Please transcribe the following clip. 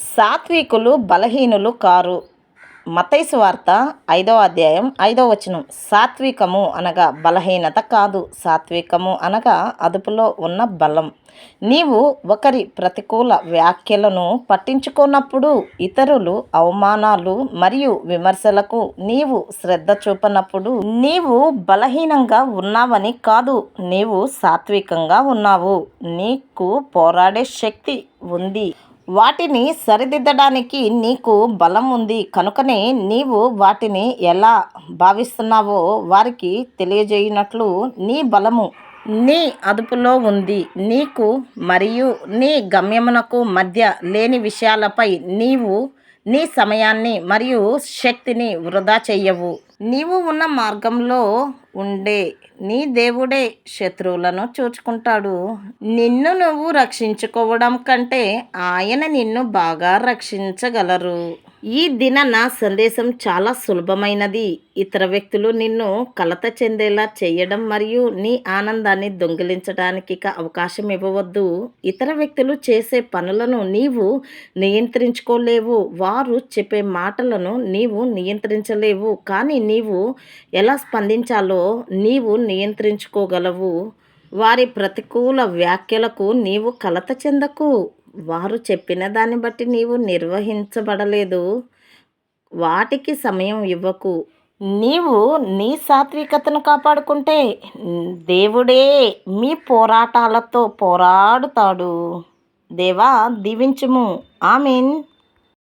సాత్వికులు బలహీనులు కారు. మత్తయి సువార్త 5వ అధ్యాయం 5వ వచనం. సాత్వికము అనగా బలహీనత కాదు, సాత్వికము అనగా అదుపులో ఉన్న బలం. నీవు ఒకరి ప్రతికూల వ్యాఖ్యలను పట్టించుకోనప్పుడు, ఇతరులు అవమానాలు మరియు విమర్శలకు నీవు శ్రద్ధ చూపనప్పుడు, నీవు బలహీనంగా ఉన్నావని కాదు, నీవు సాత్వికంగా ఉన్నావు. నీకు పోరాడే శక్తి ఉంది, వాటిని సరిదిద్దడానికి నీకు బలం ఉంది. కనుకనే నీవు వాటిని ఎలా భావిస్తున్నావో వారికి తెలియజేయునట్లు నీ బలము నీ అదుపులో ఉంది. నీకు మరియు నీ గమ్యమునకు మధ్య లేని విషయాలపై నీవు నీ సమయాన్ని మరియు శక్తిని వృధా చెయ్యవు. నీవు ఉన్న మార్గంలో ఉండే నీ దేవుడే శత్రువులను చూచుకుంటాడు. నిన్ను నువ్వు రక్షించుకోవడం కంటే ఆయన నిన్ను బాగా రక్షించగలరు. ఈ దిన నా సందేశం చాలా సులభమైనది. ఇతర వ్యక్తులు నిన్ను కలత చెందేలా చేయడం మరియు నీ ఆనందాన్ని దొంగిలించడానికి అవకాశం ఇవ్వవద్దు. ఇతర వ్యక్తులు చేసే పనులను నీవు నియంత్రించుకోలేవు, వారు చెప్పే మాటలను నీవు నియంత్రించలేవు, కానీ నీవు ఎలా స్పందించాలో నీవు నియంత్రించుకోగలవు. వారి ప్రతికూల వ్యాఖ్యలకు నీవు కలత చెందకు. వారు చెప్పిన దాన్ని బట్టి నీవు నిర్వహించబడలేదు, వాటికి సమయం ఇవ్వకు. నీవు నీ సాత్వికతను కాపాడుకుంటే దేవుడే మీ పోరాటాలతో పోరాడుతాడు. దేవా దీవించుము. ఆమేన్.